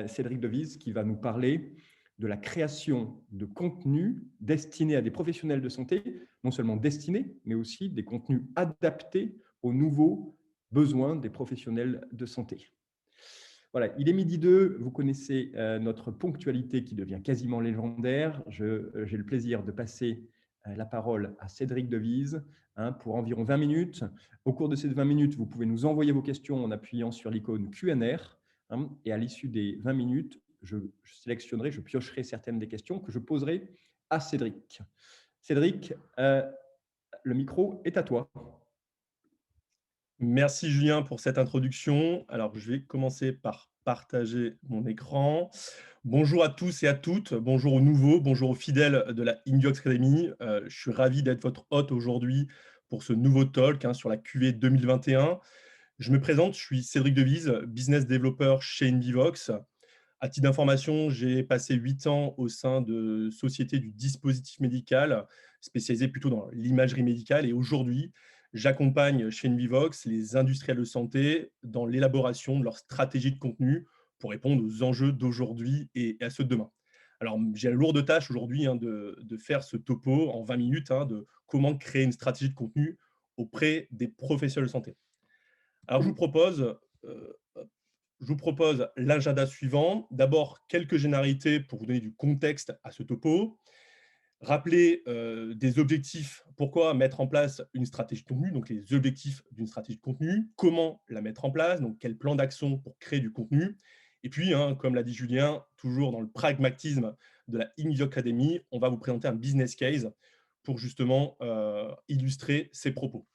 Cédric Devise, qui va nous parler de la création de contenus destinés à des professionnels de santé, non seulement destinés, mais aussi des contenus adaptés aux nouveaux besoins des professionnels de santé. Voilà, il est midi 2. Vous connaissez notre ponctualité qui devient quasiment légendaire. J'ai le plaisir de passer la parole à Cédric Devise pour environ 20 minutes. Au cours de ces 20 minutes, vous pouvez nous envoyer vos questions en appuyant sur l'icône Q&R. Et à l'issue des 20 minutes, je sélectionnerai, je piocherai certaines des questions que je poserai à Cédric. Cédric, le micro est à toi. Merci Julien pour cette introduction. Alors, je vais commencer par partager mon écran. Bonjour à tous et à toutes, bonjour aux nouveaux, bonjour aux fidèles de la Indiox Academy. Je suis ravi d'être votre hôte aujourd'hui pour ce nouveau talk sur la QV 2021. Je me présente, je suis Cédric Devise, business developer chez Invivox. À titre d'information, j'ai passé 8 ans au sein de sociétés du dispositif médical, spécialisées plutôt dans l'imagerie médicale. Et aujourd'hui, j'accompagne chez Invivox les industriels de santé dans l'élaboration de leur stratégie de contenu pour répondre aux enjeux d'aujourd'hui et à ceux de demain. Alors, j'ai la lourde tâche aujourd'hui de faire ce topo en 20 minutes, de comment créer une stratégie de contenu auprès des professionnels de santé. Alors, euh, je vous propose l'agenda suivant. D'abord, quelques généralités pour vous donner du contexte à ce topo. Rappeler des objectifs, pourquoi mettre en place une stratégie de contenu, donc les objectifs d'une stratégie de contenu, comment la mettre en place, donc quel plan d'action pour créer du contenu. Et puis, comme l'a dit Julien, toujours dans le pragmatisme de la Indio Academy, on va vous présenter un business case pour justement illustrer ces propos.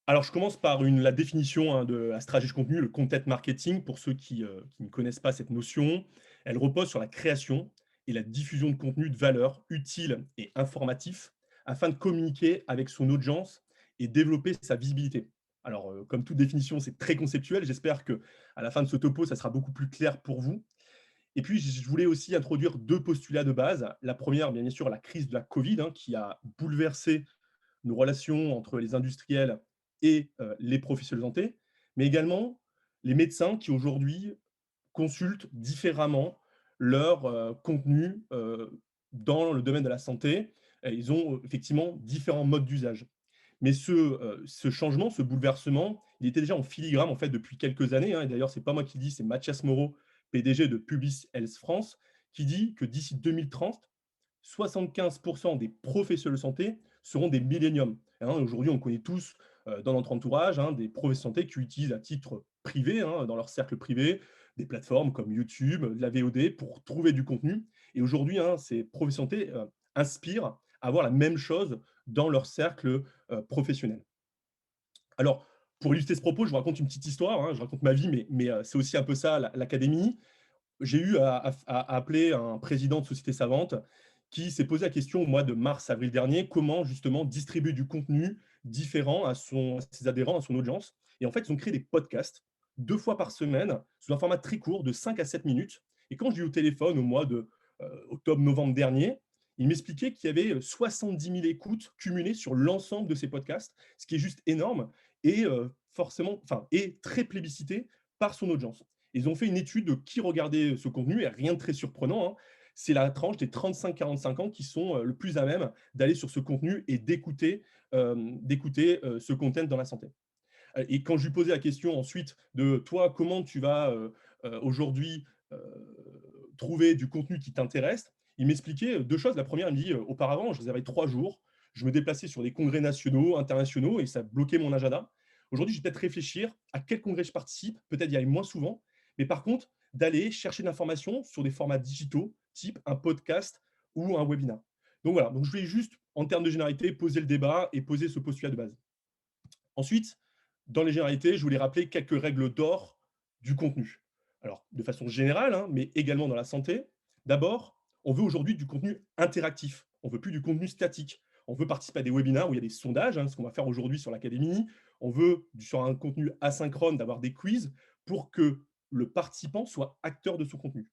Alors, je commence par la définition de la stratégie de contenu, le content marketing, pour ceux qui ne connaissent pas cette notion. Elle repose sur la création et la diffusion de contenu de valeur utile et informatif afin de communiquer avec son audience et développer sa visibilité. Alors, comme toute définition, c'est très conceptuel. J'espère qu'à la fin de ce topo, ça sera beaucoup plus clair pour vous. Et puis, je voulais aussi introduire deux postulats de base. La première, bien sûr, la crise de la Covid, qui a bouleversé nos relations entre les industriels et les professionnels de santé, mais également les médecins qui aujourd'hui consultent différemment leur contenu dans le domaine de la santé. Et ils ont effectivement différents modes d'usage. Mais ce changement, ce bouleversement, il était déjà en filigrane en fait depuis quelques années. Et d'ailleurs, c'est pas moi qui le dis, c'est Mathias Moreau, PDG de Publis Health France, qui dit que d'ici 2030, 75% des professionnels de santé seront des milléniums. Aujourd'hui, on connaît tous dans notre entourage des professionnels de santé qui utilisent à titre privé, dans leur cercle privé, des plateformes comme YouTube, de la VOD pour trouver du contenu. Et aujourd'hui, ces professionnels de santé inspirent à avoir la même chose dans leur cercle professionnel. Alors, pour illustrer ce propos, je vous raconte une petite histoire, je raconte ma vie, mais c'est aussi un peu ça l'académie. J'ai eu à appeler un président de société savante qui s'est posé la question au mois de mars-avril dernier, comment justement distribuer du contenu différent à ses adhérents, à son audience. Et en fait, ils ont créé des podcasts 2 fois par semaine, sous un format très court de 5 à 7 minutes. Et quand j'ai eu au téléphone au mois de octobre-novembre dernier, il m'expliquait qu'il y avait 70 000 écoutes cumulées sur l'ensemble de ces podcasts, ce qui est juste énorme et et très plébiscité par son audience. Ils ont fait une étude de qui regardait ce contenu, et rien de très surprenant, c'est la tranche des 35-45 ans qui sont le plus à même d'aller sur ce contenu et d'écouter ce content dans la santé. Et quand je lui posais la question ensuite de toi, comment tu vas aujourd'hui trouver du contenu qui t'intéresse, il m'expliquait deux choses. La première, il me dit auparavant, je réservais 3 jours, je me déplaçais sur des congrès nationaux, internationaux, et ça bloquait mon agenda. Aujourd'hui, je vais peut-être réfléchir à quel congrès je participe, peut-être y aller moins souvent, mais par contre, d'aller chercher de l'information sur des formats digitaux, type un podcast ou un webinar. Donc voilà, donc je vais juste, en termes de généralité, poser le débat et poser ce postulat de base. Ensuite, dans les généralités, je voulais rappeler quelques règles d'or du contenu. Alors, de façon générale, mais également dans la santé. D'abord, on veut aujourd'hui du contenu interactif. On ne veut plus du contenu statique. On veut participer à des webinaires où il y a des sondages, ce qu'on va faire aujourd'hui sur l'académie. On veut, sur un contenu asynchrone, d'avoir des quiz pour que le participant soit acteur de son contenu.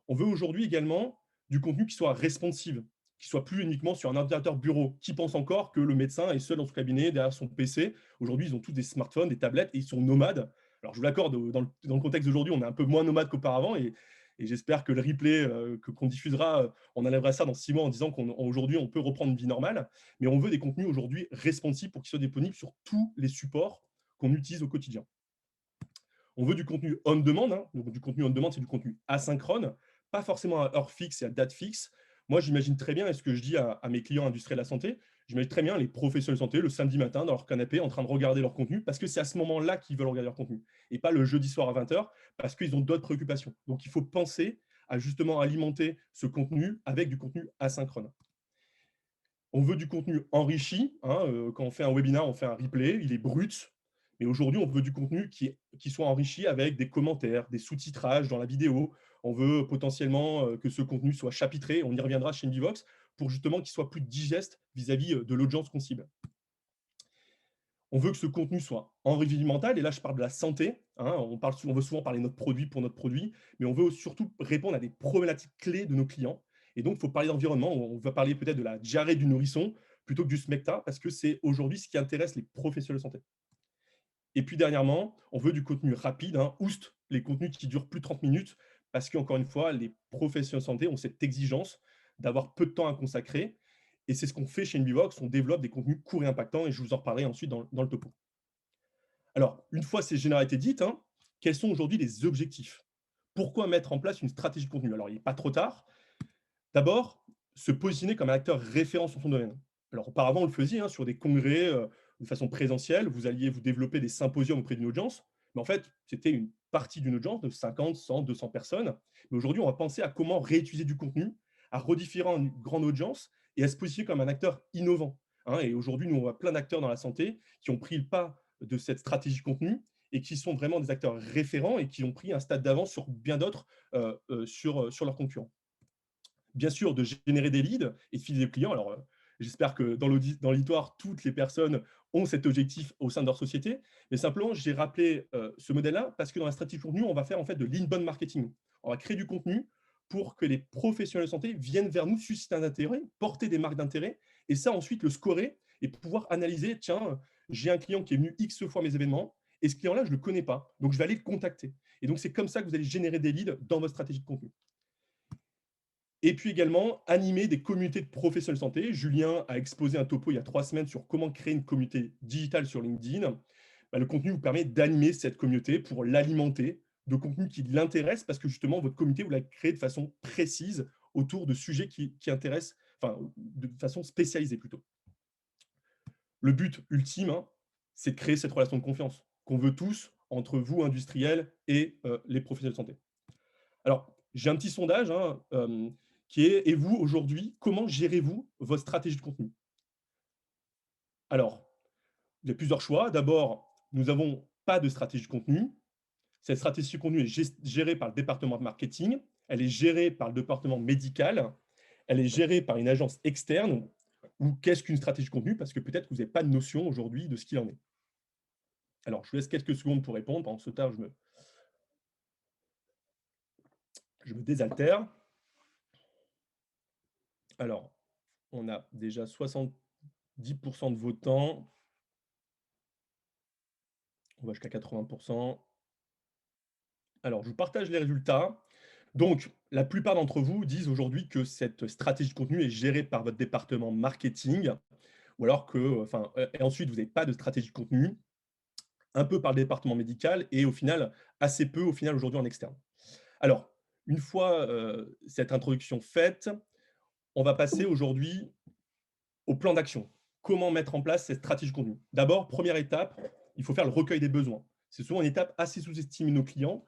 On veut aujourd'hui également du contenu qui soit responsive, qui soit plus uniquement sur un ordinateur bureau. Qui pense encore que le médecin est seul dans son cabinet, derrière son PC? Aujourd'hui, ils ont tous des smartphones, des tablettes, et ils sont nomades. Alors, je vous l'accorde, dans le contexte d'aujourd'hui, on est un peu moins nomade qu'auparavant et j'espère que le replay qu'on diffusera, on enlèvera ça dans 6 mois en disant qu'aujourd'hui, on peut reprendre une vie normale. Mais on veut des contenus aujourd'hui responsives pour qu'ils soient disponibles sur tous les supports qu'on utilise au quotidien. On veut du contenu on demand, hein. Donc du contenu on demand, c'est du contenu asynchrone, pas forcément à heure fixe et à date fixe. Moi, j'imagine très bien, et ce que je dis à mes clients industriels de la santé, j'imagine très bien les professionnels de santé le samedi matin dans leur canapé en train de regarder leur contenu parce que c'est à ce moment-là qu'ils veulent regarder leur contenu et pas le jeudi soir à 20h parce qu'ils ont d'autres préoccupations. Donc, il faut penser à justement alimenter ce contenu avec du contenu asynchrone. On veut du contenu enrichi, hein, quand on fait un webinaire, on fait un replay, il est brut. Mais aujourd'hui, on veut du contenu qui soit enrichi avec des commentaires, des sous-titrages dans la vidéo. On veut potentiellement que ce contenu soit chapitré. On y reviendra chez Invivox pour justement qu'il soit plus digeste vis-à-vis de l'audience qu'on cible. On veut que ce contenu soit environnemental, et là je parle de la santé, hein, on veut souvent parler de notre produit pour notre produit, mais on veut surtout répondre à des problématiques clés de nos clients. Et donc, il faut parler d'environnement, on va parler peut-être de la diarrhée du nourrisson plutôt que du smecta, parce que c'est aujourd'hui ce qui intéresse les professionnels de santé. Et puis dernièrement, on veut du contenu rapide, hein, oust, les contenus qui durent plus de 30 minutes, parce qu'encore une fois, les professionnels de santé ont cette exigence d'avoir peu de temps à consacrer. Et c'est ce qu'on fait chez Invivox, on développe des contenus courts et impactants, et je vous en reparlerai ensuite dans le topo. Alors, une fois ces généralités dites, hein, quels sont aujourd'hui les objectifs? Pourquoi mettre en place une stratégie de contenu? Alors, il n'est pas trop tard. D'abord, se positionner comme un acteur référent sur son domaine. Alors, auparavant, on le faisait hein, sur des congrès de façon présentielle. Vous alliez vous développer des symposiums auprès d'une audience. Mais en fait, c'était une partie d'une audience de 50, 100, 200 personnes. Mais aujourd'hui, on va penser à comment réutiliser du contenu, à rediffuser une grande audience et à se positionner comme un acteur innovant. Hein. Et aujourd'hui, nous, on voit plein d'acteurs dans la santé qui ont pris le pas de cette stratégie de contenu et qui sont vraiment des acteurs référents et qui ont pris un stade d'avance sur bien d'autres sur leurs concurrents. Bien sûr, de générer des leads et de fidéliser les clients. Alors, j'espère que dans l'auditoire, toutes les personnes ont cet objectif au sein de leur société. Mais simplement, j'ai rappelé ce modèle-là parce que dans la stratégie de contenu, on va faire en fait de l'inbound marketing. On va créer du contenu pour que les professionnels de santé viennent vers nous, susciter un intérêt, porter des marques d'intérêt, et ça ensuite le scorer et pouvoir analyser, tiens, j'ai un client qui est venu X fois à mes événements, et ce client-là, je ne le connais pas, donc je vais aller le contacter. Et donc, c'est comme ça que vous allez générer des leads dans votre stratégie de contenu. Et puis également, animer des communautés de professionnels de santé. Julien a exposé un topo il y a 3 semaines sur comment créer une communauté digitale sur LinkedIn. Bah, le contenu vous permet d'animer cette communauté pour l'alimenter de contenu qui l'intéresse parce que justement, votre communauté, vous la créez de façon précise autour de sujets qui intéressent, enfin, de façon spécialisée plutôt. Le but ultime, hein, c'est de créer cette relation de confiance qu'on veut tous entre vous, industriels, et les professionnels de santé. Alors, j'ai un petit sondage hein, qui est, et vous, aujourd'hui, comment gérez-vous votre stratégie de contenu? Alors, il y a plusieurs choix. D'abord, nous n'avons pas de stratégie de contenu. Cette stratégie de contenu est gérée par le département de marketing, elle est gérée par le département médical, elle est gérée par une agence externe. Ou qu'est-ce qu'une stratégie de contenu? Parce que peut-être que vous n'avez pas de notion aujourd'hui de ce qu'il en est. Alors, je vous laisse quelques secondes pour répondre. Pendant ce temps, je me désaltère. Alors, on a déjà 70% de votants. On va jusqu'à 80%. Alors, je vous partage les résultats. Donc, la plupart d'entre vous disent aujourd'hui que cette stratégie de contenu est gérée par votre département marketing, ou alors que, enfin, et ensuite, vous n'avez pas de stratégie de contenu, un peu par le département médical, et au final, assez peu, au final, aujourd'hui, en externe. Alors, une fois cette introduction faite, on va passer aujourd'hui au plan d'action. Comment mettre en place cette stratégie de contenu? D'abord, première étape, il faut faire le recueil des besoins. C'est souvent une étape assez sous-estimée de nos clients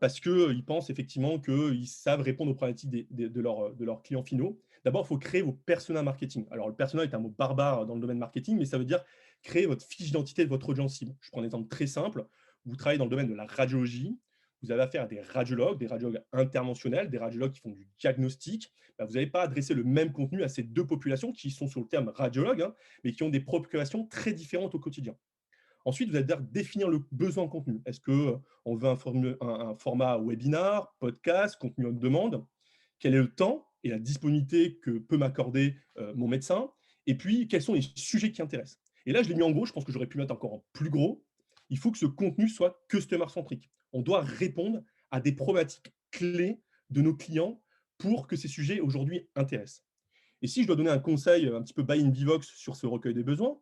parce qu'ils pensent effectivement qu'ils savent répondre aux problématiques de leurs clients finaux. D'abord, il faut créer vos personas marketing. Alors, le persona est un mot barbare dans le domaine marketing, mais ça veut dire créer votre fiche d'identité de votre audience cible. Je prends un exemple très simple. Vous travaillez dans le domaine de la radiologie. Vous avez affaire à des radiologues interventionnels, des radiologues qui font du diagnostic. Bah, vous n'allez pas adresser le même contenu à ces deux populations qui sont sur le terme radiologue, hein, mais qui ont des préoccupations très différentes au quotidien. Ensuite, vous allez devoir définir le besoin en contenu. Est-ce qu'on veut un format webinar, podcast, contenu en demande? Quel est le temps et la disponibilité que peut m'accorder mon médecin? Et puis, quels sont les sujets qui intéressent? Et là, je l'ai mis en gros, je pense que j'aurais pu mettre encore en plus gros. il faut que ce contenu soit customer-centrique. On doit répondre à des problématiques clés de nos clients pour que ces sujets aujourd'hui intéressent. Et si je dois donner un conseil un petit peu by in Vivox sur ce recueil des besoins,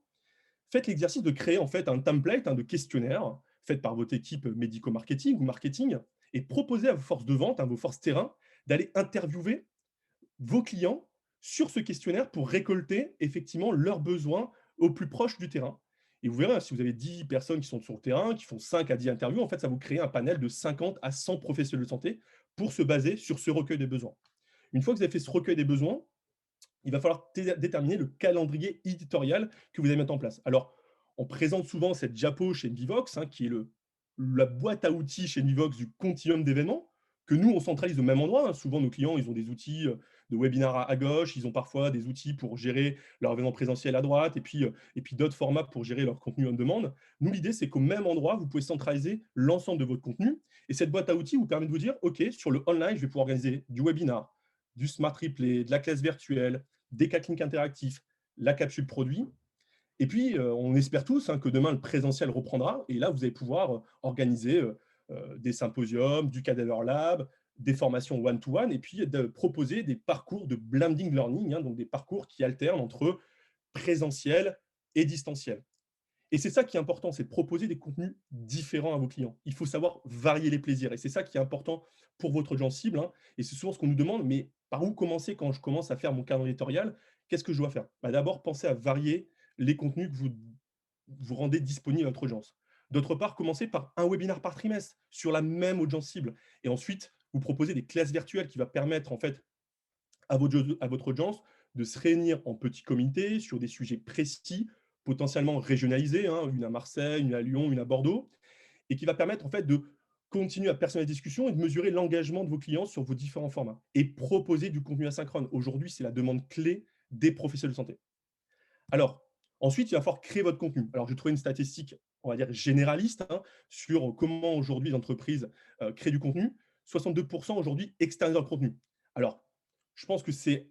faites l'exercice de créer en fait un template de questionnaire fait par votre équipe médico-marketing ou marketing et proposez à vos forces de vente, à vos forces terrain, d'aller interviewer vos clients sur ce questionnaire pour récolter effectivement leurs besoins au plus proche du terrain. Et vous verrez, si vous avez 10 personnes qui sont sur le terrain, qui font 5 à 10 interviews, en fait, ça vous crée un panel de 50 à 100 professionnels de santé pour se baser sur ce recueil des besoins. Une fois que vous avez fait ce recueil des besoins, il va falloir déterminer le calendrier éditorial que vous allez mettre en place. Alors, on présente souvent cette diapo chez Vivox, qui est la boîte à outils chez Vivox du continuum d'événements, que nous, on centralise au même endroit. Souvent, nos clients, ils ont des outils de webinar à gauche, ils ont parfois des outils pour gérer leur événement présentiel à droite, et puis d'autres formats pour gérer leur contenu en demande. Nous, l'idée, c'est qu'au même endroit, vous pouvez centraliser l'ensemble de votre contenu. Et cette boîte à outils vous permet de vous dire, OK, sur le online, je vais pouvoir organiser du webinar, du smart replay, de la classe virtuelle, des catlinks interactifs, la capsule produit. Et puis, on espère tous que demain, le présentiel reprendra. Et là, vous allez pouvoir organiser des symposiums, du Cadaver Lab, des formations one-to-one, et puis de proposer des parcours de blending learning, donc des parcours qui alternent entre présentiel et distanciel. Et c'est ça qui est important, c'est de proposer des contenus différents à vos clients. Il faut savoir varier les plaisirs. Et c'est ça qui est important pour votre audience cible. Et c'est souvent ce qu'on nous demande, mais par où commencer quand je commence à faire mon calendrier éditorial? Qu'est-ce que je dois faire? D'abord, pensez à varier les contenus que vous rendez disponibles à votre audience. D'autre part, commencez par un webinaire par trimestre sur la même audience cible. Et ensuite, vous proposez des classes virtuelles qui va permettre en fait à votre audience de se réunir en petits comités sur des sujets précis, potentiellement régionalisés, une à Marseille, une à Lyon, une à Bordeaux, et qui va permettre en fait de continuer à personnaliser la discussion et de mesurer l'engagement de vos clients sur vos différents formats et proposer du contenu asynchrone. Aujourd'hui, c'est la demande clé des professionnels de santé. Alors, ensuite, il va falloir créer votre contenu. Alors, j'ai trouvé une statistique, on va dire généraliste, sur comment aujourd'hui les entreprises créent du contenu. 62% aujourd'hui externalisent leur contenu. Alors, je pense que c'est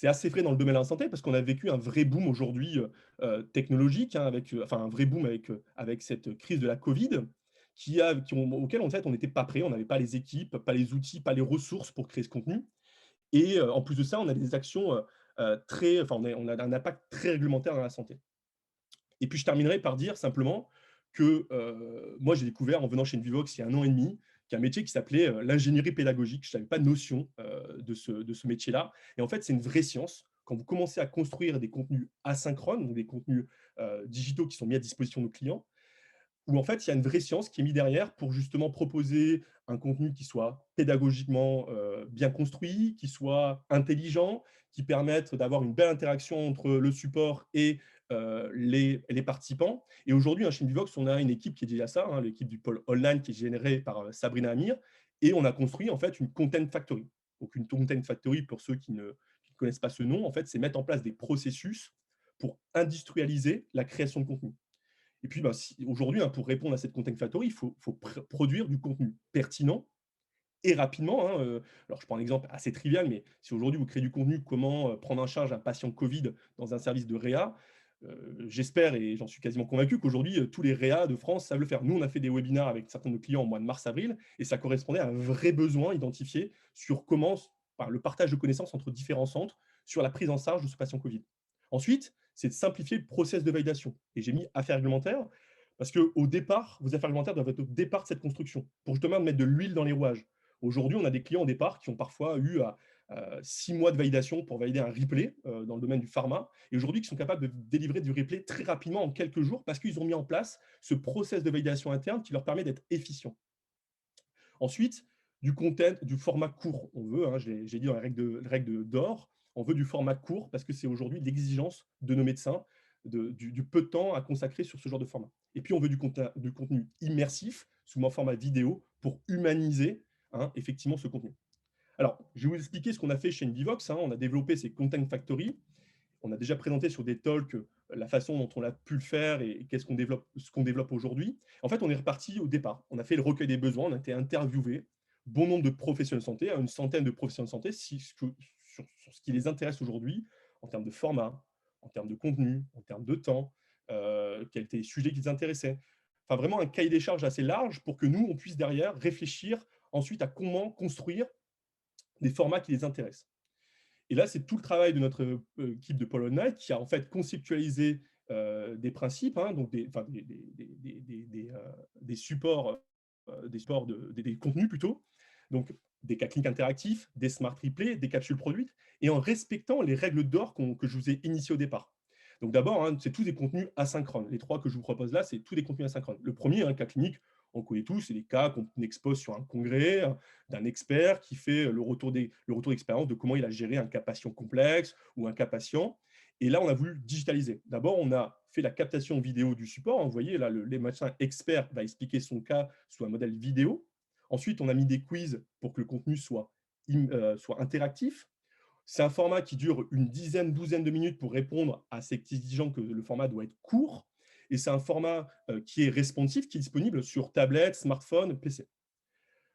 assez vrai dans le domaine de la santé parce qu'on a vécu un vrai boom aujourd'hui technologique, enfin un vrai boom avec cette crise de la Covid auquel en fait, on n'était pas prêt, on n'avait pas les équipes, pas les outils, pas les ressources pour créer ce contenu. Et en plus de ça, on a des actions on a un impact très réglementaire dans la santé. Et puis je terminerai par dire simplement que moi j'ai découvert en venant chez Invivox il y a 1 an et demi, qu'il y a un métier qui s'appelait l'ingénierie pédagogique. Je n'avais pas de notion de ce métier-là. Et en fait, c'est une vraie science. Quand vous commencez à construire des contenus asynchrones, donc des contenus digitaux qui sont mis à disposition de nos clients, où en fait, il y a une vraie science qui est mise derrière pour justement proposer un contenu qui soit pédagogiquement bien construit, qui soit intelligent, qui permette d'avoir une belle interaction entre le support et les participants. Et aujourd'hui, chez Vivox, on a une équipe qui est dédiée à ça, l'équipe du pôle online qui est générée par Sabrina Amir, et on a construit en fait une Content Factory. Donc une Content Factory, pour ceux qui ne connaissent pas ce nom, en fait, c'est mettre en place des processus pour industrialiser la création de contenu. Et puis, aujourd'hui, pour répondre à cette Content Factory, il faut produire du contenu pertinent et rapidement. Alors, je prends un exemple assez trivial, mais si aujourd'hui vous créez du contenu, comment prendre en charge un patient Covid dans un service de réa, j'espère et j'en suis quasiment convaincu qu'aujourd'hui, tous les réa de France savent le faire. Nous, on a fait des webinars avec certains de nos clients au mois de mars-avril, et ça correspondait à un vrai besoin identifié sur comment, le partage de connaissances entre différents centres sur la prise en charge de ce patient Covid. Ensuite, c'est de simplifier le process de validation. Et j'ai mis affaires réglementaires parce qu'au départ, vos affaires réglementaires doivent être au départ de cette construction pour justement mettre de l'huile dans les rouages. Aujourd'hui, on a des clients au départ qui ont parfois eu 6 mois de validation pour valider un replay dans le domaine du pharma, et aujourd'hui qui sont capables de délivrer du replay très rapidement en quelques jours parce qu'ils ont mis en place ce process de validation interne qui leur permet d'être efficient. Ensuite, du content, du format court. On veut, j'ai dit dans la règle d'or, on veut du format court parce que c'est aujourd'hui l'exigence de nos médecins, du peu de temps à consacrer sur ce genre de format. Et puis, on veut du contenu immersif sous un format vidéo pour humaniser effectivement ce contenu. Alors, je vais vous expliquer ce qu'on a fait chez Invivox. On a développé ces Content Factory. On a déjà présenté sur des talks la façon dont on a pu le faire et ce qu'on développe aujourd'hui. En fait, on est reparti au départ. On a fait le recueil des besoins, on a été interviewé bon nombre de professionnels de santé, une centaine de professionnels de santé, sur ce qui les intéresse aujourd'hui en termes de format, en termes de contenu, en termes de temps, quels étaient les sujets qui les intéressaient. enfin vraiment un cahier des charges assez large pour que nous, on puisse derrière réfléchir ensuite à comment construire des formats qui les intéressent. Et là, c'est tout le travail de notre équipe de Polo Night qui a en fait conceptualisé des principes, hein, donc enfin, des supports des contenus plutôt, donc des cas clics interactifs, des smart replays, des capsules produites, et en respectant les règles d'or que je vous ai initiées au départ. Donc d'abord, hein, c'est tous des contenus asynchrones. Les trois que je vous propose là, c'est tous des contenus asynchrones. Le premier, un cas clinique, on connaît tous, c'est les cas qu'on expose sur un congrès d'un expert qui fait le retour d'expérience de comment il a géré un cas patient complexe ou un cas patient. Et là, on a voulu digitaliser. D'abord, on a fait la captation vidéo du support. Vous voyez, là, les médecins experts va expliquer son cas sous un modèle vidéo. Ensuite, on a mis des quiz pour que le contenu soit interactif. C'est un format qui dure une dizaine, douzaine de minutes pour répondre à cette exigence que le format doit être court. Et c'est un format qui est responsive, qui est disponible sur tablette, smartphone, PC.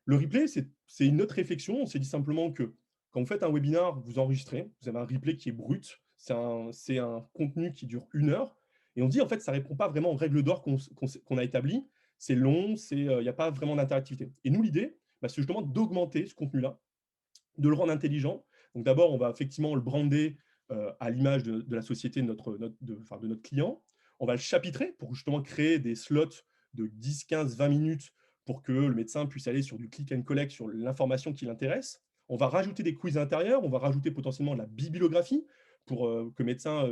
Le replay, c'est une autre réflexion. On s'est dit simplement que quand vous faites un webinar, vous enregistrez, vous avez un replay qui est brut, c'est un contenu qui dure 1 heure, et on dit en fait ça ne répond pas vraiment aux règles d'or qu'on a établies. C'est long, il n'y a pas vraiment d'interactivité. Et nous, l'idée, c'est justement d'augmenter ce contenu-là, de le rendre intelligent. Donc d'abord, on va effectivement le brander à l'image de la société de notre client. On va le chapitrer pour justement créer des slots de 10, 15, 20 minutes pour que le médecin puisse aller sur du click and collect, sur l'information qui l'intéresse. On va rajouter des quiz intérieurs, on va rajouter potentiellement de la bibliographie pour que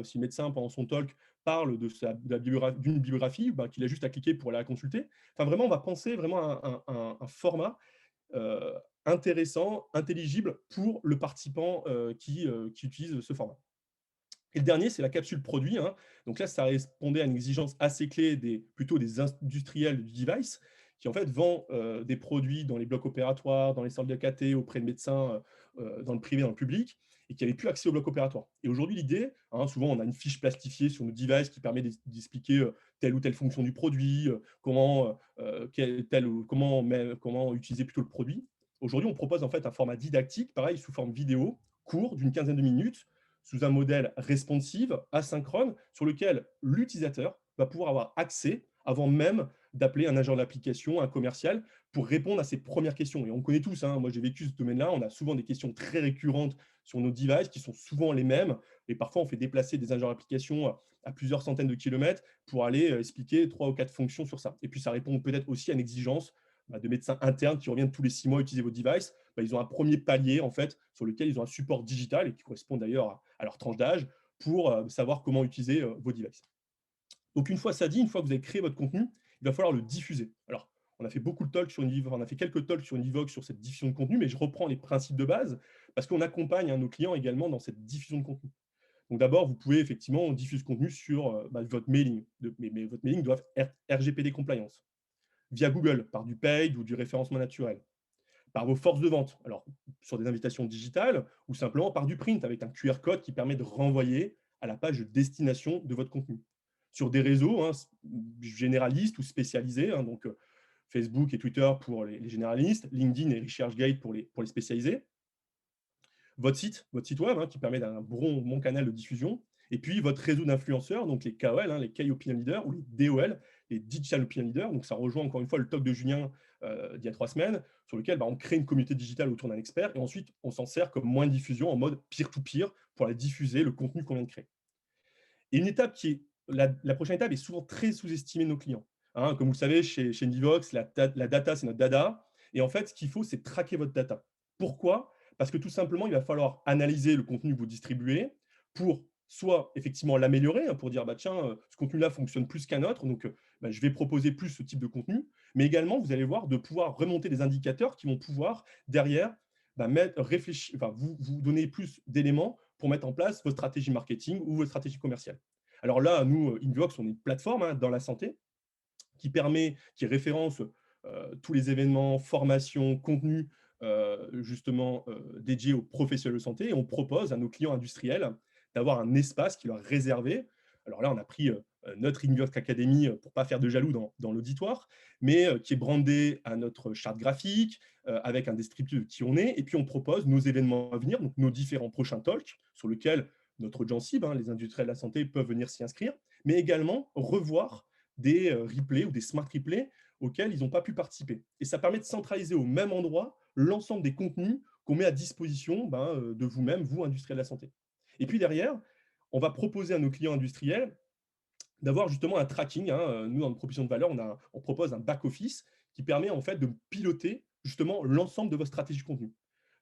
si le médecin, pendant son talk, parle d'une bibliographie, qu'il a juste à cliquer pour aller la consulter. Enfin, vraiment, on va penser vraiment à un format intéressant, intelligible pour le participant qui utilise ce format. Et le dernier, c'est la capsule produit, hein. Donc là, ça répondait à une exigence assez clé plutôt des industriels du device, qui en fait vend des produits dans les blocs opératoires, dans les salles de KT, auprès de médecins, dans le privé, dans le public, et qui n'avaient plus accès au bloc opératoire. Et aujourd'hui, l'idée, hein, souvent on a une fiche plastifiée sur nos devices qui permet d'expliquer telle ou telle fonction du produit, comment utiliser plutôt le produit. Aujourd'hui, on propose en fait un format didactique, pareil, sous forme vidéo, court, d'une quinzaine de minutes, sous un modèle responsive, asynchrone, sur lequel l'utilisateur va pouvoir avoir accès avant même d'appeler un agent d'application, un commercial, pour répondre à ses premières questions. Et on connaît tous, hein, moi j'ai vécu ce domaine-là, on a souvent des questions très récurrentes sur nos devices qui sont souvent les mêmes, et parfois on fait déplacer des agents d'application à plusieurs centaines de kilomètres pour aller expliquer 3 ou 4 fonctions sur ça. Et puis ça répond peut-être aussi à une exigence de médecins internes qui reviennent tous les 6 mois utiliser vos devices. Ils ont un premier palier en fait sur lequel ils ont un support digital et qui correspond d'ailleurs à leur tranche d'âge pour savoir comment utiliser vos devices. Donc une fois ça dit, une fois que vous avez créé votre contenu, il va falloir le diffuser. Alors, on a fait quelques talks sur Univox sur cette diffusion de contenu, mais je reprends les principes de base parce qu'on accompagne nos clients également dans cette diffusion de contenu. Donc d'abord, vous pouvez effectivement diffuser ce contenu sur votre mailing, mais votre mailing doit être RGPD compliance, via Google, par du paid ou du référencement naturel, par vos forces de vente, alors sur des invitations digitales ou simplement par du print avec un QR code qui permet de renvoyer à la page de destination de votre contenu. Sur des réseaux généralistes ou spécialisés, hein, donc Facebook et Twitter pour les généralistes, LinkedIn et ResearchGate pour les spécialisés, votre site web qui permet d'un bon canal de diffusion, et puis votre réseau d'influenceurs, donc les KOL, les Key Opinion Leaders, ou les DOL, les Digital Opinion Leaders. Donc ça rejoint encore une fois le talk de Julien d'il y a 3 semaines, sur lequel on crée une communauté digitale autour d'un expert, et ensuite on s'en sert comme moyen de diffusion en mode peer-to-peer pour la diffuser, le contenu qu'on vient de créer. Et une étape la prochaine étape est souvent très sous-estimée de nos clients. Hein, comme vous le savez, chez Indivox, la data, c'est notre dada. Et en fait, ce qu'il faut, c'est traquer votre data. Pourquoi? Parce que tout simplement, il va falloir analyser le contenu que vous distribuez pour soit effectivement l'améliorer, pour dire, tiens, ce contenu-là fonctionne plus qu'un autre, donc je vais proposer plus ce type de contenu. Mais également, vous allez voir, de pouvoir remonter des indicateurs qui vont pouvoir, derrière, vous donner plus d'éléments pour mettre en place votre stratégie marketing ou votre stratégie commerciale. Alors là, nous, Invox, on est une plateforme dans la santé qui référence tous les événements, formations, contenus dédiés aux professionnels de santé, et on propose à nos clients industriels d'avoir un espace qui leur est réservé. Alors là, on a pris notre Invox Academy pour ne pas faire de jaloux dans l'auditoire, mais qui est brandé à notre charte graphique, avec un descriptif de qui on est, et puis on propose nos événements à venir, donc nos différents prochains talks, sur lesquels notre gens cible, les industriels de la santé, peuvent venir s'y inscrire, mais également revoir des replays ou des smart replays auxquels ils n'ont pas pu participer. Et ça permet de centraliser au même endroit l'ensemble des contenus qu'on met à disposition de vous-même, vous, industriel de la santé. Et puis derrière, on va proposer à nos clients industriels d'avoir justement un tracking, hein. Nous, dans notre proposition de valeur, on propose un back-office qui permet en fait de piloter justement l'ensemble de votre stratégie de contenu.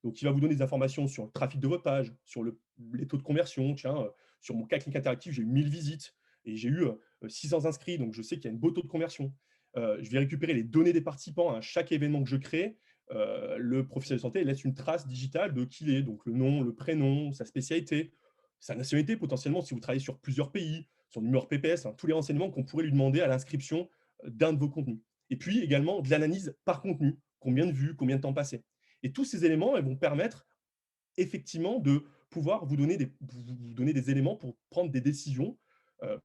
Donc, il va vous donner des informations sur le trafic de votre page, sur les taux de conversion. Tiens, sur mon cas clinique interactif, j'ai eu 1000 visites et j'ai eu 600 inscrits, donc je sais qu'il y a un beau taux de conversion. Je vais récupérer les données des participants à chaque événement que je crée. Le professionnel de santé laisse une trace digitale de qui il est, donc le nom, le prénom, sa spécialité, sa nationalité potentiellement si vous travaillez sur plusieurs pays, son numéro PPS, hein, tous les renseignements qu'on pourrait lui demander à l'inscription d'un de vos contenus. Et puis également de l'analyse par contenu, combien de vues, combien de temps passé. Et tous ces éléments vont permettre effectivement de pouvoir vous donner des éléments pour prendre des décisions,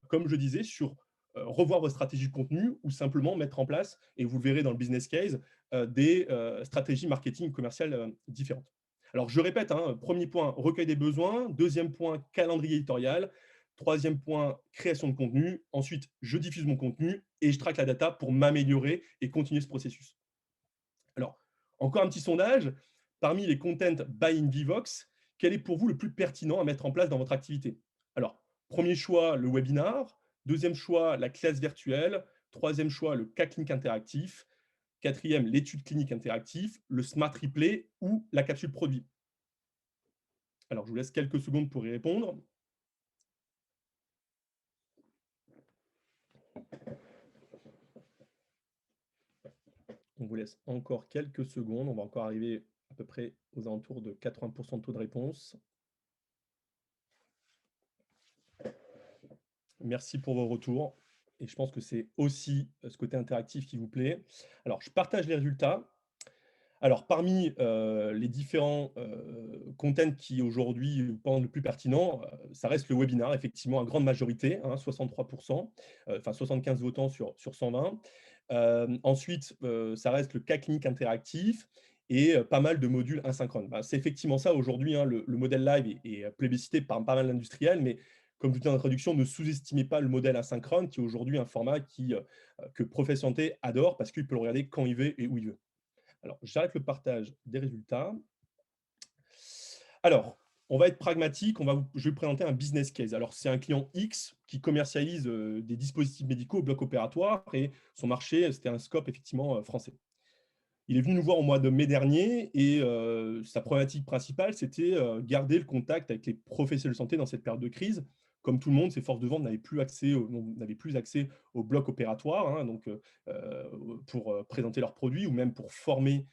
comme je disais, sur revoir votre stratégie de contenu ou simplement mettre en place, et vous le verrez dans le business case, des stratégies marketing commerciales différentes. Alors, je répète, hein, premier point, recueil des besoins. Deuxième point, calendrier éditorial. Troisième point, création de contenu. Ensuite, je diffuse mon contenu et je traque la data pour m'améliorer et continuer ce processus. Alors, encore un petit sondage. Parmi les content by Invivox, quel est pour vous le plus pertinent à mettre en place dans votre activité? Alors, premier choix, le webinar. Deuxième choix, la classe virtuelle. Troisième choix, le cas clinique interactif. Quatrième, l'étude clinique interactive, le smart replay ou la capsule produit. Alors, je vous laisse quelques secondes pour y répondre. On vous laisse encore quelques secondes. On va encore arriver à peu près aux alentours de 80% de taux de réponse. Merci pour vos retours. Et je pense que c'est aussi ce côté interactif qui vous plaît. Alors, je partage les résultats. Alors, parmi les différents contents qui aujourd'hui vous paraissent le plus pertinent, ça reste le webinar, effectivement, à grande majorité, hein, 63%, enfin 75 votants sur 120. Ensuite, ça reste le cas clinique interactif et pas mal de modules asynchrones. C'est effectivement ça aujourd'hui, hein, le modèle live est plébiscité par pas mal d'industriels, mais comme je vous disais en introduction, ne sous-estimez pas le modèle asynchrone, qui est aujourd'hui un format que Professeur Santé adore parce qu'il peut le regarder quand il veut et où il veut. Alors, j'arrête le partage des résultats. Alors, on va être pragmatique, je vais vous présenter un business case. Alors, c'est un client X qui commercialise des dispositifs médicaux au bloc opératoire et son marché, c'était un scope effectivement français. Il est venu nous voir au mois de mai dernier et sa problématique principale, c'était garder le contact avec les professionnels de santé dans cette période de crise. Comme tout le monde, ses forces de vente n'avaient plus accès au bloc opératoire, hein, donc, pour présenter leurs produits ou même pour former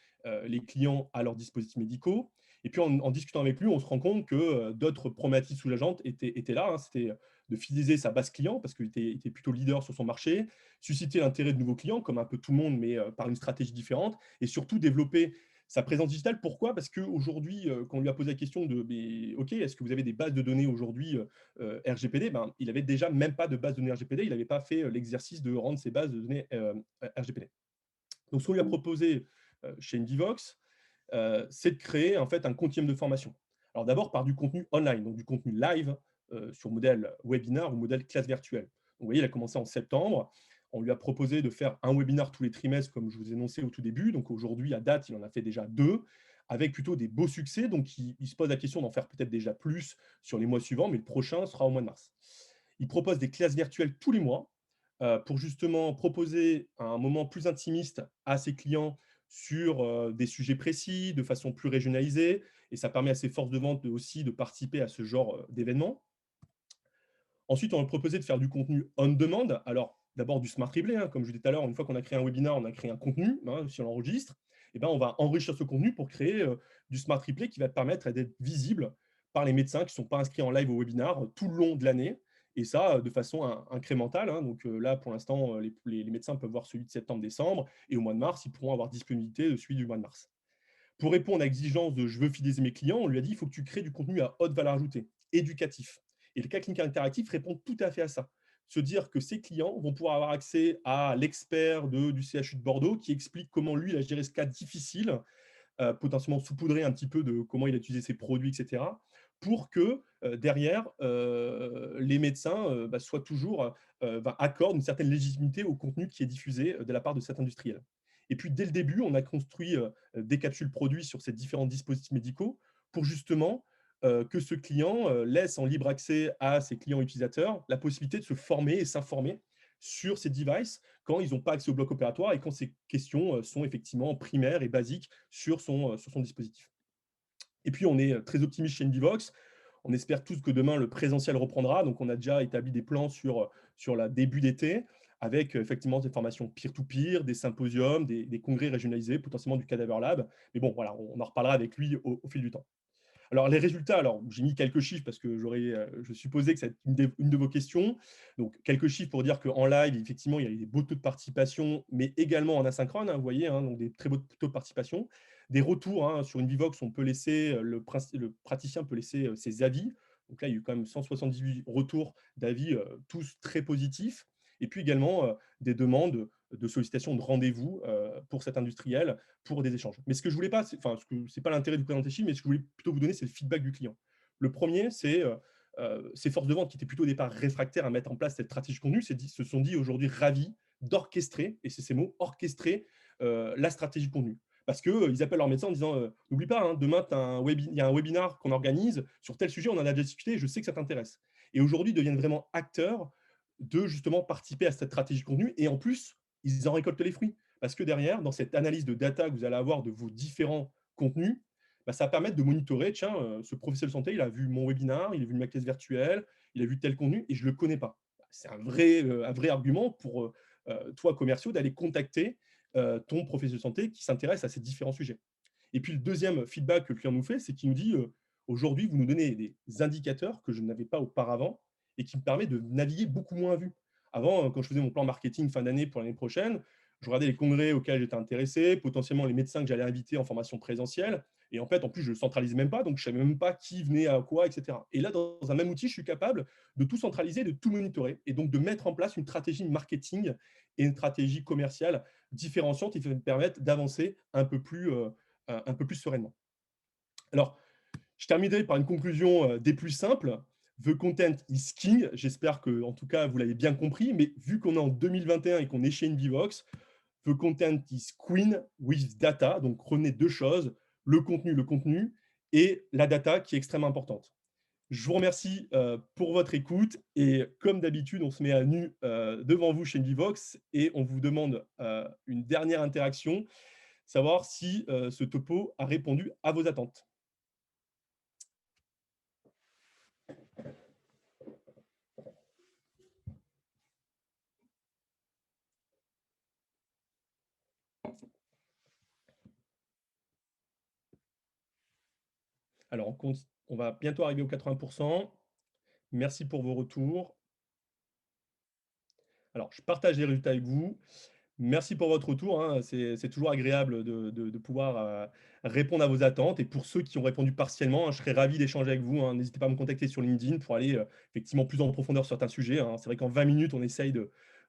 les clients à leurs dispositifs médicaux. Et puis, en discutant avec lui, on se rend compte que d'autres problématiques sous-jacentes étaient là, hein. C'était de fidéliser sa base client parce qu'il était plutôt leader sur son marché, susciter l'intérêt de nouveaux clients, comme un peu tout le monde, mais par une stratégie différente, et surtout développer sa présence digitale. Pourquoi? Parce qu'aujourd'hui, quand on lui a posé la question de OK, est-ce que vous avez des bases de données aujourd'hui RGPD? Il n'avait déjà même pas de base de données RGPD, il n'avait pas fait l'exercice de rendre ses bases de données RGPD. Donc, ce qu'on lui a proposé chez Invivox, c'est de créer en fait un continuum de formation. Alors d'abord par du contenu online, donc du contenu live sur modèle webinar ou modèle classe virtuelle. Donc, vous voyez, il a commencé en septembre. On lui a proposé de faire un webinar tous les trimestres, comme je vous ai annoncé au tout début. Donc aujourd'hui, à date, il en a fait déjà 2, avec plutôt des beaux succès. Donc il se pose la question d'en faire peut-être déjà plus sur les mois suivants, mais le prochain sera au mois de mars. Il propose des classes virtuelles tous les mois pour justement proposer un moment plus intimiste à ses clients sur des sujets précis, de façon plus régionalisée, et ça permet à ses forces de vente aussi de participer à ce genre d'événements. Ensuite, on va proposer de faire du contenu on demand. Alors, d'abord du smart replay, hein, comme je vous disais tout à l'heure, une fois qu'on a créé un webinaire, on a créé un contenu, hein, si on l'enregistre, et ben, on va enrichir ce contenu pour créer du smart replay qui va permettre d'être visible par les médecins qui ne sont pas inscrits en live au webinaire tout le long de l'année, et ça de façon incrémentale, hein. Donc là, pour l'instant, les médecins peuvent voir celui de septembre-décembre, et au mois de mars, ils pourront avoir disponibilité de celui du mois de mars. Pour répondre à l'exigence de je veux fidéliser mes clients, on lui a dit il faut que tu crées du contenu à haute valeur ajoutée, éducatif. Et le cas clinique interactif répond tout à fait à ça. Se dire que ses clients vont pouvoir avoir accès à l'expert du CHU de Bordeaux qui explique comment lui il a géré ce cas difficile potentiellement saupoudrer un petit peu de comment il a utilisé ses produits, et cetera, pour que, derrière, les médecins, soient toujours, accordent une certaine légitimité au contenu qui est diffusé, de la part de cet industriel. Et puis dès le début, on a construit, des capsules produits sur ces différents dispositifs médicaux pour justement, que ce client, laisse en libre accès à ses clients utilisateurs la possibilité de se former et s'informer sur ces devices quand ils n'ont pas accès au bloc opératoire et quand ces questions, sont effectivement primaires et basiques sur son dispositif. Et puis on est, très optimiste chez Invivox. On espère tous que demain le présentiel reprendra, donc on a déjà établi des plans sur la début d'été avec, effectivement des formations peer-to-peer, des symposiums, des congrès régionalisés, potentiellement du Cadaver Lab. Mais bon, voilà, on en reparlera avec lui au fil du temps. Alors les résultats, alors j'ai mis quelques chiffres parce que je supposais que c'est une de vos questions. Donc quelques chiffres pour dire qu'en live, effectivement, il y a eu des beaux taux de participation, mais également en asynchrone, hein, vous voyez, hein, donc des très beaux taux de participation. Des retours, hein, sur une Vivox, on peut laisser, le praticien peut laisser, ses avis. Donc là, il y a eu quand même 178 retours d'avis, tous très positifs. Et puis également, des demandes de sollicitation de rendez-vous, pour cet industriel pour des échanges. Mais ce que je voulais pas, enfin, ce n'est pas l'intérêt de vous présenter chiffre, mais ce que je voulais plutôt vous donner, c'est le feedback du client. Le premier, c'est ces forces de vente qui étaient plutôt au départ réfractaires à mettre en place cette stratégie contenu, se sont dit aujourd'hui ravis d'orchestrer, et c'est ces mots, orchestrer la stratégie contenu. Parce qu'ils appellent leur médecin en disant n'oublie pas, hein, demain, il y a un webinar qu'on organise sur tel sujet, on en a déjà discuté, je sais que ça t'intéresse. Et aujourd'hui, ils deviennent vraiment acteurs de justement participer à cette stratégie contenu. Et en plus, ils en récoltent les fruits. Parce que derrière, dans cette analyse de data que vous allez avoir de vos différents contenus, ça va permettre de monitorer, tiens, ce professionnel de santé, il a vu mon webinar, il a vu ma caisse virtuelle, il a vu tel contenu et je ne le connais pas. C'est un vrai argument pour toi, commerciaux, d'aller contacter ton professionnel de santé qui s'intéresse à ces différents sujets. Et puis le deuxième feedback que le client nous fait, c'est qu'il nous dit aujourd'hui, vous nous donnez des indicateurs que je n'avais pas auparavant et qui me permet de naviguer beaucoup moins à vue. Avant, quand je faisais mon plan marketing fin d'année pour l'année prochaine, je regardais les congrès auxquels j'étais intéressé, potentiellement les médecins que j'allais inviter en formation présentielle. Et en fait, en plus, je ne centralise même pas, donc je ne savais même pas qui venait à quoi, etc. Et là, dans un même outil, je suis capable de tout centraliser, de tout monitorer, et donc de mettre en place une stratégie marketing et une stratégie commerciale différenciante qui va me permettre d'avancer un peu plus sereinement. Alors, je terminerai par une conclusion des plus simples. The content is king. J'espère que, en tout cas, vous l'avez bien compris. Mais vu qu'on est en 2021 et qu'on est chez Invivox, the content is queen with data. Donc, retenez deux choses, le contenu et la data qui est extrêmement importante. Je vous remercie pour votre écoute et comme d'habitude, on se met à nu devant vous chez Invivox et on vous demande une dernière interaction, savoir si ce topo a répondu à vos attentes. Alors, on va bientôt arriver aux 80%. Merci pour vos retours. Alors, je partage les résultats avec vous. Merci pour votre retour, hein. C'est toujours agréable de pouvoir répondre à vos attentes. Et pour ceux qui ont répondu partiellement, hein, je serais ravi d'échanger avec vous, hein. N'hésitez pas à me contacter sur LinkedIn pour aller effectivement plus en profondeur sur certains sujets, hein. C'est vrai qu'en 20 minutes, on essaye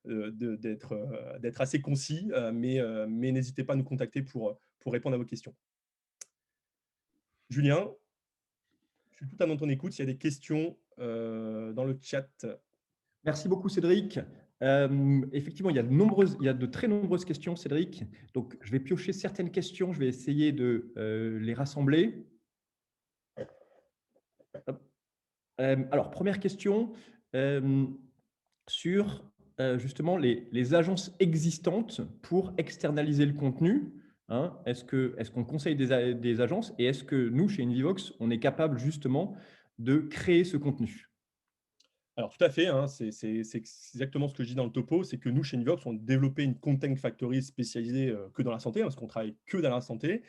d'être assez concis, mais n'hésitez pas à nous contacter pour répondre à vos questions. Julien, je suis tout à ton écoute. S'il y a des questions dans le chat. Merci beaucoup, Cédric. Effectivement, il y a de très nombreuses questions, Cédric. Donc, je vais piocher certaines questions. Je vais essayer de les rassembler. Alors, première question sur justement les agences existantes pour externaliser le contenu. Hein. Est-ce qu'on conseille des agences et est-ce que nous, chez Invivox, on est capable justement de créer ce contenu? Alors tout à fait, hein, c'est exactement ce que je dis dans le topo, c'est que nous, chez Nivox, on a développé une content factory spécialisée que dans la santé, hein, parce qu'on travaille que dans la santé,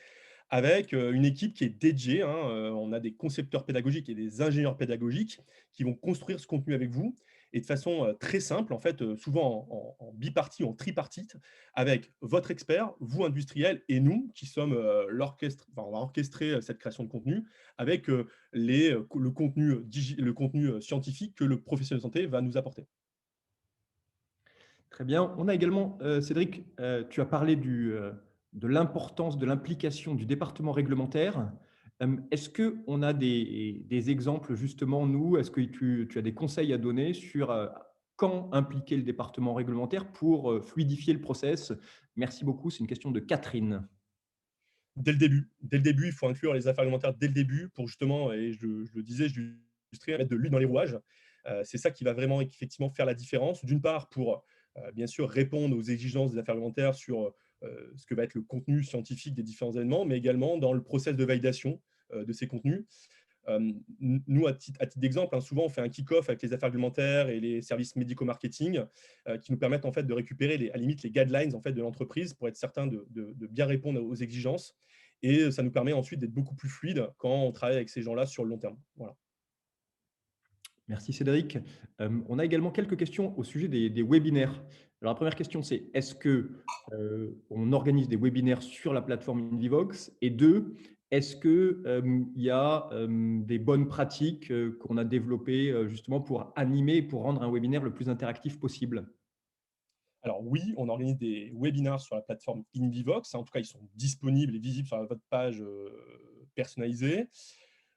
avec une équipe qui est dédiée, hein, on a des concepteurs pédagogiques et des ingénieurs pédagogiques qui vont construire ce contenu avec vous et de façon très simple, en fait, souvent en bipartie ou en tripartite, avec votre expert, vous industriel et nous qui sommes l'orchestre, enfin, on va orchestrer cette création de contenu avec le contenu scientifique que le professionnel de santé va nous apporter. Très bien. On a également, Cédric, tu as parlé de l'importance de l'implication du département réglementaire. Est-ce qu'on a des exemples justement, nous, est-ce que tu as des conseils à donner sur quand impliquer le département réglementaire pour fluidifier le process? Merci beaucoup, c'est une question de Catherine. Dès le début, il faut inclure les affaires réglementaires dès le début pour justement, et je le disais, je l'illustrais, mettre de l'huile dans les rouages. C'est ça qui va vraiment effectivement faire la différence. D'une part, pour bien sûr répondre aux exigences des affaires réglementaires sur ce que va être le contenu scientifique des différents événements, mais également dans le process de validation de ces contenus. Nous, à titre d'exemple, hein, souvent on fait un kick-off avec les affaires réglementaires et les services médico-marketing qui nous permettent en fait de récupérer à la limite les guidelines en fait de l'entreprise pour être certain de bien répondre aux exigences. Et ça nous permet ensuite d'être beaucoup plus fluide quand on travaille avec ces gens-là sur le long terme. Voilà. Merci Cédric. On a également quelques questions au sujet des webinaires. Alors la première question, c'est est-ce que on organise des webinaires sur la plateforme Invivox? Et deux, est-ce que il y a des bonnes pratiques qu'on a développées justement pour animer, pour rendre un webinaire le plus interactif possible? Alors oui, on organise des webinars sur la plateforme Invivox. En tout cas, ils sont disponibles et visibles sur votre page personnalisée.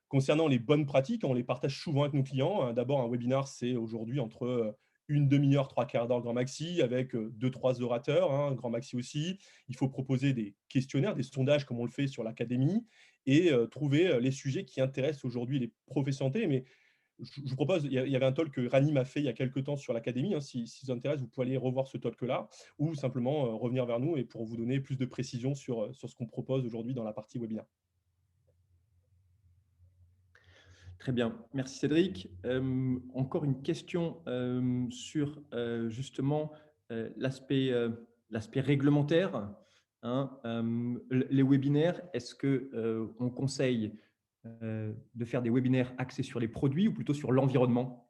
Concernant les bonnes pratiques, on les partage souvent avec nos clients, hein. D'abord, un webinar, c'est aujourd'hui entre une demi-heure, trois quarts d'heure grand maxi, avec deux, trois orateurs, hein, grand maxi aussi. Il faut proposer des questionnaires, des sondages comme on le fait sur l'académie, et trouver les sujets qui intéressent aujourd'hui les professionnels santé. Mais je vous propose, il y avait un talk que Rani m'a fait il y a quelques temps sur l'académie, hein. Si ça vous intéresse, vous pouvez aller revoir ce talk-là, ou simplement revenir vers nous et pour vous donner plus de précisions sur ce qu'on propose aujourd'hui dans la partie webinaire. Très bien, merci Cédric. Encore une question sur justement l'aspect l'aspect réglementaire, hein. Les webinaires, est-ce que on conseille de faire des webinaires axés sur les produits ou plutôt sur l'environnement?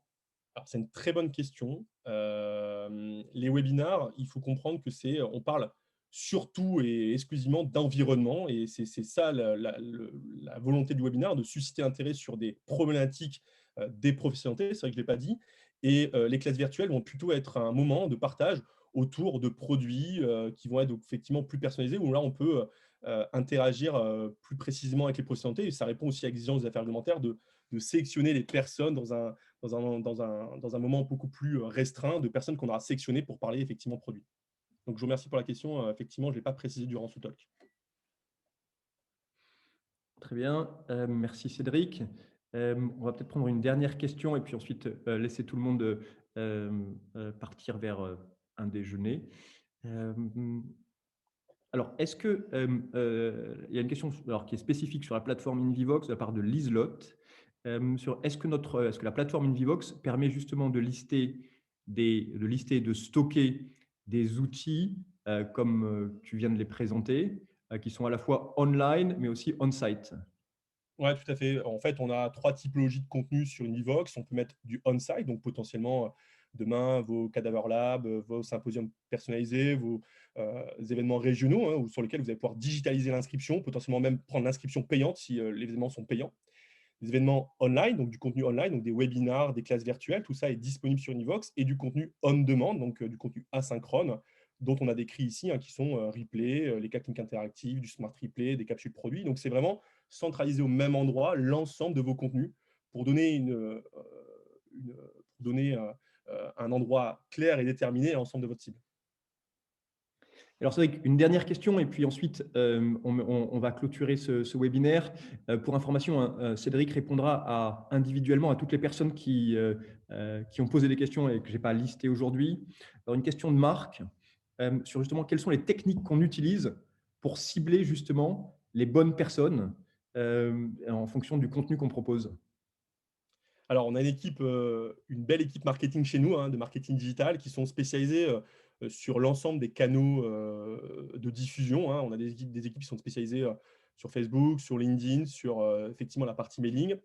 Alors, c'est une très bonne question. Les webinars, il faut comprendre que on parle surtout et exclusivement d'environnement, et c'est ça la volonté du webinaire, de susciter intérêt sur des problématiques des professionnels de santé, c'est vrai que je ne l'ai pas dit. Et les classes virtuelles vont plutôt être un moment de partage autour de produits qui vont être donc effectivement plus personnalisés, où là on peut interagir plus précisément avec les professionnels de santé, et ça répond aussi à l'exigence des affaires réglementaires de sélectionner les personnes dans un moment beaucoup plus restreint, de personnes qu'on aura sélectionnées pour parler effectivement produit. Donc, je vous remercie pour la question. Effectivement, je ne l'ai pas précisé durant ce talk. Très bien, merci Cédric. On va peut-être prendre une dernière question et puis ensuite laisser tout le monde partir vers un déjeuner. Alors, est-ce que il y a une question alors, qui est spécifique sur la plateforme Invivox de la part de Liselotte, sur est-ce que la plateforme Invivox permet justement de lister et de stocker des outils comme tu viens de les présenter, qui sont à la fois online mais aussi on-site? Ouais, tout à fait. En fait, on a trois typologies de contenu sur Univox. On peut mettre du on-site, donc potentiellement demain, vos cadavres lab, vos symposiums personnalisés, vos événements régionaux, hein, sur lesquels vous allez pouvoir digitaliser l'inscription, potentiellement même prendre l'inscription payante si les événements sont payants. Des événements online, donc du contenu online, donc des webinars, des classes virtuelles, tout ça est disponible sur Univox, et du contenu on demand, donc du contenu asynchrone, dont on a décrit ici, hein, qui sont replay, les cas cliniques interactifs, du smart replay, des capsules produits. Donc c'est vraiment centraliser au même endroit l'ensemble de vos contenus pour donner pour donner un endroit clair et déterminé à l'ensemble de votre cible. Alors, Cédric, une dernière question et puis ensuite, on va clôturer ce webinaire. Pour information, hein, Cédric répondra individuellement à toutes les personnes qui ont posé des questions et que je n'ai pas listées aujourd'hui. Alors, une question de Marc sur justement quelles sont les techniques qu'on utilise pour cibler justement les bonnes personnes en fonction du contenu qu'on propose. Alors, on a une belle équipe marketing chez nous, hein, de marketing digital, qui sont spécialisés sur l'ensemble des canaux de diffusion, hein. On a des équipes qui sont spécialisées sur Facebook, sur LinkedIn, sur effectivement la partie mailing.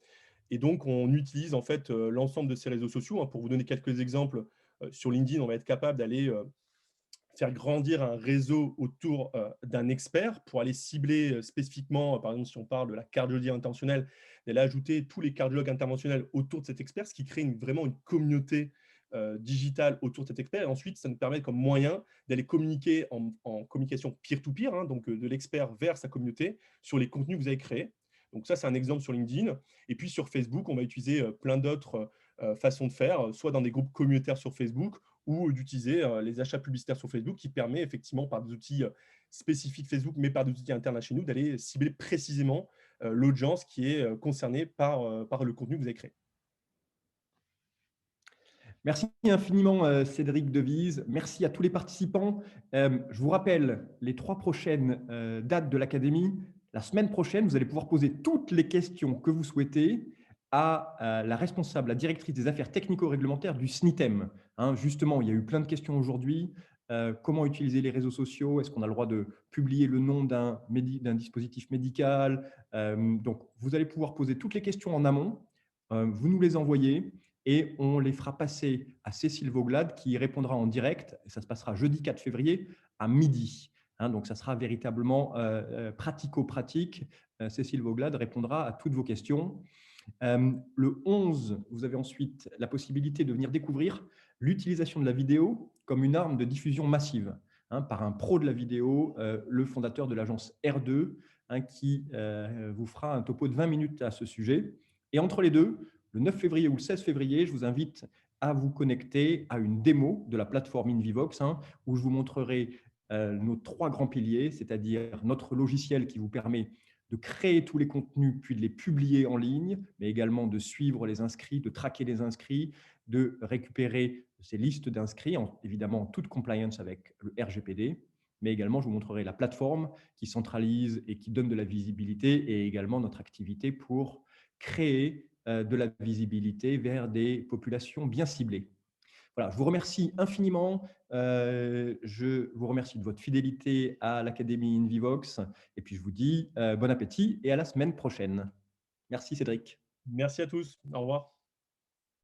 Et donc, on utilise en fait l'ensemble de ces réseaux sociaux, hein. Pour vous donner quelques exemples, sur LinkedIn, on va être capable d'aller faire grandir un réseau autour d'un expert pour aller cibler spécifiquement, par exemple, si on parle de la cardiologie intentionnelle, d'aller ajouter tous les cardiologues interventionnels autour de cet expert, ce qui crée vraiment une communauté digitale autour de cet expert. Et ensuite, ça nous permet comme moyen d'aller communiquer en communication peer-to-peer, hein, donc de l'expert vers sa communauté, sur les contenus que vous avez créés. Donc ça, c'est un exemple sur LinkedIn. Et puis sur Facebook, on va utiliser plein d'autres façons de faire, soit dans des groupes communautaires sur Facebook ou d'utiliser les achats publicitaires sur Facebook qui permet effectivement par des outils spécifiques Facebook, mais par des outils internes à chez nous, d'aller cibler précisément l'audience qui est concernée par le contenu que vous avez créé. Merci infiniment, Cédric Devise. Merci à tous les participants. Je vous rappelle les 3 prochaines dates de l'Académie. La semaine prochaine, vous allez pouvoir poser toutes les questions que vous souhaitez à la responsable, la directrice des affaires technico-réglementaires du SNITEM. Hein, justement, il y a eu plein de questions aujourd'hui. Comment utiliser les réseaux sociaux? Est-ce qu'on a le droit de publier le nom d'un dispositif médical? Donc, vous allez pouvoir poser toutes les questions en amont. Vous nous les envoyez et on les fera passer à Cécile Vauglade qui y répondra en direct. Et ça se passera jeudi 4 février à midi. Hein, donc, ça sera véritablement pratico-pratique. Cécile Vauglade répondra à toutes vos questions. Le 11, vous avez ensuite la possibilité de venir découvrir l'utilisation de la vidéo comme une arme de diffusion massive, hein, par un pro de la vidéo, le fondateur de l'agence R2, hein, qui vous fera un topo de 20 minutes à ce sujet. Et entre les deux, le 9 février ou le 16 février, je vous invite à vous connecter à une démo de la plateforme InVivox, hein, où je vous montrerai nos 3 grands piliers, c'est-à-dire notre logiciel qui vous permet de créer tous les contenus, puis de les publier en ligne, mais également de suivre les inscrits, de traquer les inscrits, de récupérer ces listes d'inscrits, évidemment en toute compliance avec le RGPD, mais également je vous montrerai la plateforme qui centralise et qui donne de la visibilité et également notre activité pour créer de la visibilité vers des populations bien ciblées. Voilà, je vous remercie infiniment. Je vous remercie de votre fidélité à l'Académie InVivox. Et puis, je vous dis bon appétit et à la semaine prochaine. Merci, Cédric. Merci à tous. Au revoir.